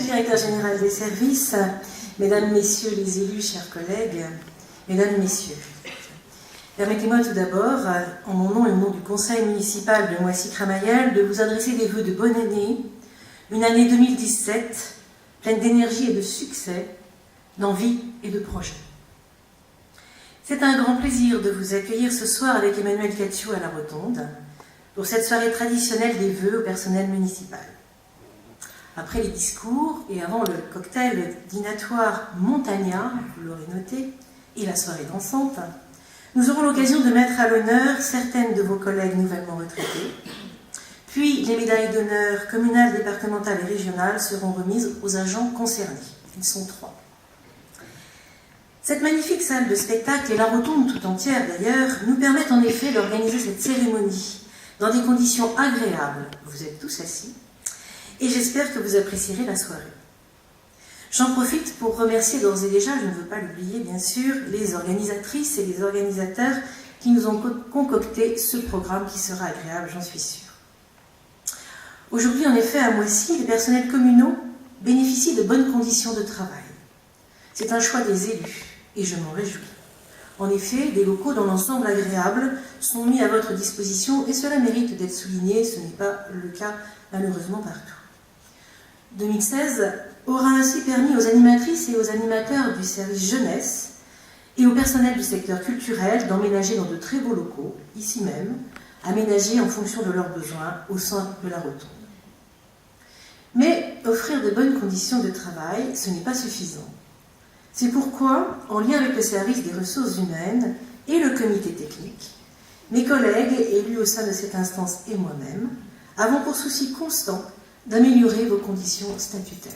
directeur général des services, mesdames, messieurs les élus, chers collègues, mesdames, messieurs, permettez-moi tout d'abord, en mon nom et au nom du conseil municipal de Moissy-Cramayel, de vous adresser des vœux de bonne année, une année 2017 pleine d'énergie et de succès, d'envie et de projets. C'est un grand plaisir de vous accueillir ce soir avec Emmanuel Cattiou à la Rotonde pour cette soirée traditionnelle des vœux au personnel municipal. Après les discours et avant le cocktail dînatoire Montagna, vous l'aurez noté, et la soirée dansante, nous aurons l'occasion de mettre à l'honneur certaines de vos collègues nouvellement retraités. Puis les médailles d'honneur communales, départementales et régionales seront remises aux agents concernés. Ils sont 3. Cette magnifique salle de spectacle et la rotonde tout entière d'ailleurs nous permettent en effet d'organiser cette cérémonie dans des conditions agréables. Vous êtes tous assis et j'espère que vous apprécierez la soirée. J'en profite pour remercier d'ores et déjà, je ne veux pas l'oublier bien sûr, les organisatrices et les organisateurs qui nous ont concocté ce programme qui sera agréable, j'en suis sûre. Aujourd'hui, en effet, à Moissy, les personnels communaux bénéficient de bonnes conditions de travail. C'est un choix des élus et je m'en réjouis. En effet, des locaux dans l'ensemble agréables sont mis à votre disposition et cela mérite d'être souligné, ce n'est pas le cas malheureusement partout. 2016 aura ainsi permis aux animatrices et aux animateurs du service jeunesse et au personnel du secteur culturel d'emménager dans de très beaux locaux, ici même, aménagés en fonction de leurs besoins au sein de la rotonde. Mais offrir de bonnes conditions de travail, ce n'est pas suffisant. C'est pourquoi, en lien avec le service des ressources humaines et le comité technique, mes collègues élus au sein de cette instance et moi-même avons pour souci constant d'améliorer vos conditions statutaires.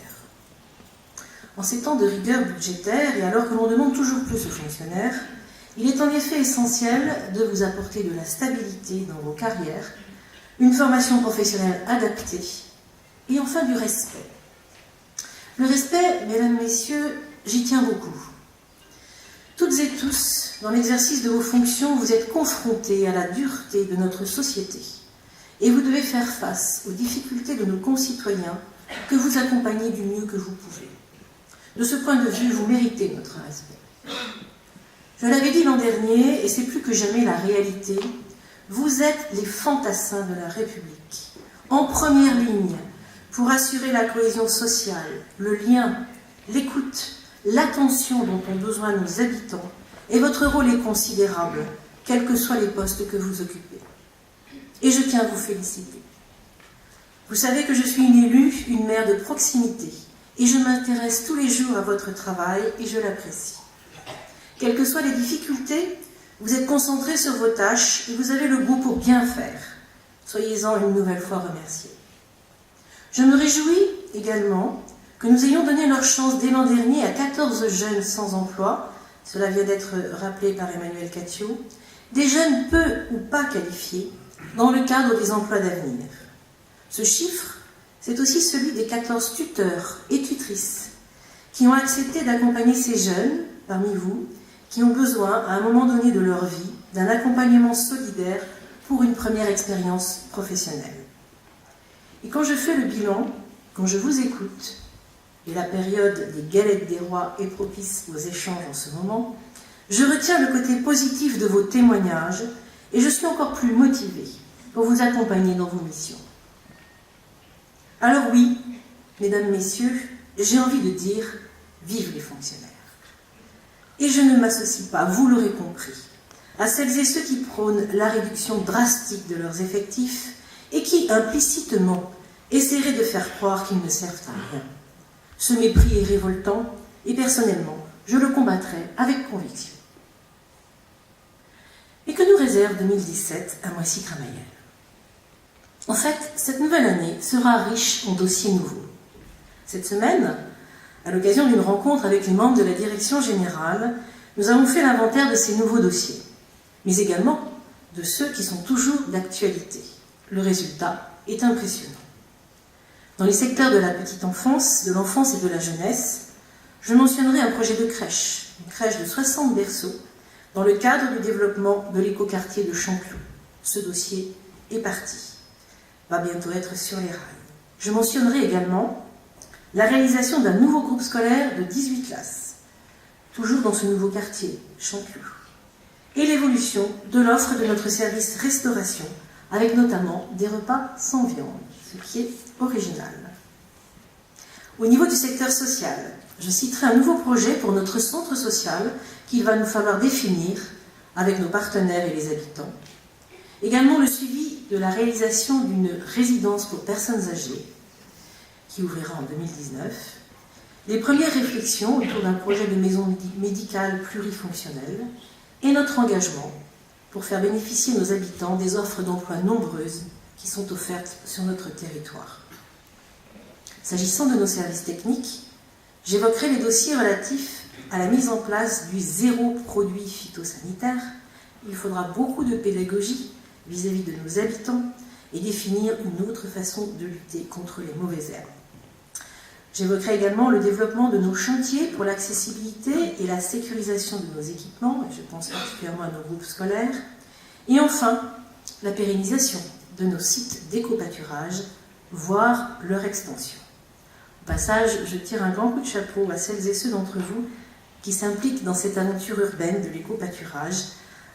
En ces temps de rigueur budgétaire et alors que l'on demande toujours plus aux fonctionnaires, il est en effet essentiel de vous apporter de la stabilité dans vos carrières, une formation professionnelle adaptée et enfin du respect. Le respect, mesdames, messieurs, j'y tiens beaucoup. Toutes et tous, dans l'exercice de vos fonctions, vous êtes confrontés à la dureté de notre société et vous devez faire face aux difficultés de nos concitoyens que vous accompagnez du mieux que vous pouvez. De ce point de vue, vous méritez notre respect. Je l'avais dit l'an dernier, et c'est plus que jamais la réalité, vous êtes les fantassins de la République, en première ligne pour assurer la cohésion sociale, le lien, l'écoute, l'attention dont ont besoin nos habitants, et votre rôle est considérable, quels que soient les postes que vous occupez. Et je tiens à vous féliciter. Vous savez que je suis une élue, une maire de proximité, et je m'intéresse tous les jours à votre travail et je l'apprécie. Quelles que soient les difficultés, vous êtes concentrés sur vos tâches et vous avez le goût pour bien faire. Soyez-en une nouvelle fois remerciés. Je me réjouis également que nous ayons donné leur chance dès l'an dernier à 14 jeunes sans emploi, cela vient d'être rappelé par Emmanuel Cattiou, des jeunes peu ou pas qualifiés dans le cadre des emplois d'avenir. Ce chiffre, c'est aussi celui des 14 tuteurs et tutrices qui ont accepté d'accompagner ces jeunes, parmi vous, qui ont besoin, à un moment donné de leur vie, d'un accompagnement solidaire pour une première expérience professionnelle. Et quand je fais le bilan, quand je vous écoute, et la période des galettes des rois est propice aux échanges en ce moment, je retiens le côté positif de vos témoignages et je suis encore plus motivée pour vous accompagner dans vos missions. Alors oui, mesdames, messieurs, j'ai envie de dire « Vive les fonctionnaires !» Et je ne m'associe pas, vous l'aurez compris, à celles et ceux qui prônent la réduction drastique de leurs effectifs et qui, implicitement, essaieraient de faire croire qu'ils ne servent à rien. Ce mépris est révoltant et personnellement, je le combattrai avec conviction. Et que nous réserve 2017 à Moissy-Cramayel? En fait, cette nouvelle année sera riche en dossiers nouveaux. Cette semaine, à l'occasion d'une rencontre avec les membres de la direction générale, nous avons fait l'inventaire de ces nouveaux dossiers, mais également de ceux qui sont toujours d'actualité. Le résultat est impressionnant. Dans les secteurs de la petite enfance, de l'enfance et de la jeunesse, je mentionnerai un projet de crèche, une crèche de 60 berceaux, dans le cadre du développement de l'écoquartier de Champion. Ce dossier est parti, va bientôt être sur les rails. Je mentionnerai également la réalisation d'un nouveau groupe scolaire de 18 classes, toujours dans ce nouveau quartier, Champioux, et l'évolution de l'offre de notre service restauration, avec notamment des repas sans viande, ce qui est original. Au niveau du secteur social, je citerai un nouveau projet pour notre centre social qu'il va nous falloir définir avec nos partenaires et les habitants. Également le suivi de la réalisation d'une résidence pour personnes âgées, qui ouvrira en 2019. Les premières réflexions autour d'un projet de maison médicale plurifonctionnelle et notre engagement pour faire bénéficier nos habitants des offres d'emploi nombreuses qui sont offertes sur notre territoire. S'agissant de nos services techniques, j'évoquerai les dossiers relatifs à la mise en place du zéro produit phytosanitaire. Il faudra beaucoup de pédagogie vis-à-vis de nos habitants et définir une autre façon de lutter contre les mauvaises herbes. J'évoquerai également le développement de nos chantiers pour l'accessibilité et la sécurisation de nos équipements, et je pense particulièrement à nos groupes scolaires. Et enfin, la pérennisation de nos sites d'éco-pâturage, voire leur extension. Au passage, je tire un grand coup de chapeau à celles et ceux d'entre vous qui s'impliquent dans cette aventure urbaine de l'éco-pâturage,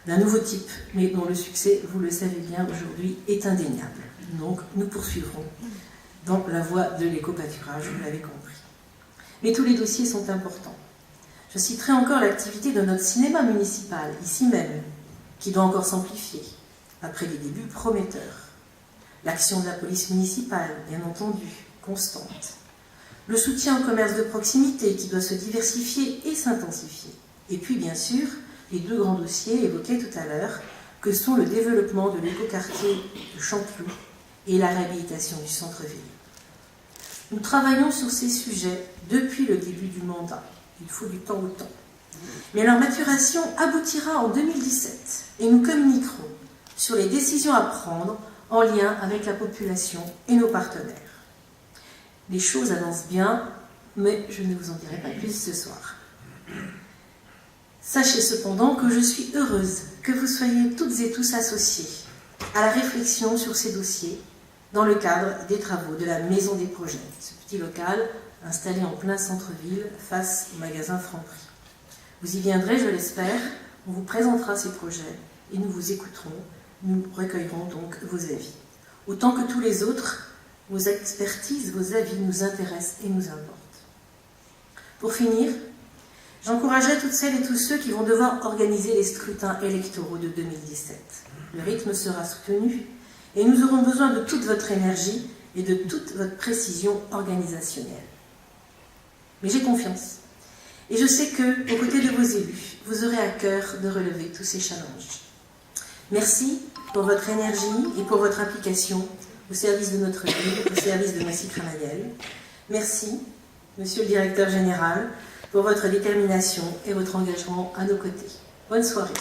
d'un nouveau type, mais dont le succès, vous le savez bien aujourd'hui, est indéniable. Donc, nous poursuivrons dans la voie de l'éco-pâturage, vous l'avez compris. Mais tous les dossiers sont importants. Je citerai encore l'activité de notre cinéma municipal, ici même, qui doit encore s'amplifier, après des débuts prometteurs. L'action de la police municipale, bien entendu, constante. Le soutien au commerce de proximité, qui doit se diversifier et s'intensifier. Et puis, bien sûr, les deux grands dossiers évoqués tout à l'heure, que sont le développement de l'écoquartier de Champioux et la réhabilitation du centre-ville. Nous travaillons sur ces sujets depuis le début du mandat. Il faut du temps au temps. Mais leur maturation aboutira en 2017 et nous communiquerons sur les décisions à prendre en lien avec la population et nos partenaires. Les choses avancent bien, mais je ne vous en dirai pas plus ce soir. Sachez cependant que je suis heureuse que vous soyez toutes et tous associés à la réflexion sur ces dossiers dans le cadre des travaux de la Maison des Projets, ce petit local installé en plein centre-ville face au magasin Franprix. Vous y viendrez, je l'espère, on vous présentera ces projets et nous vous écouterons, nous recueillerons donc vos avis. Autant que tous les autres, vos expertises, vos avis nous intéressent et nous importent. Pour finir, j'encouragerai toutes celles et tous ceux qui vont devoir organiser les scrutins électoraux de 2017. Le rythme sera soutenu et nous aurons besoin de toute votre énergie et de toute votre précision organisationnelle. Mais j'ai confiance. Et je sais que, aux côtés de vos élus, vous aurez à cœur de relever tous ces challenges. Merci pour votre énergie et pour votre application au service de notre ville, au service de Massy Cramayel. Merci, Monsieur le Directeur Général, pour votre détermination et votre engagement à nos côtés. Bonne soirée.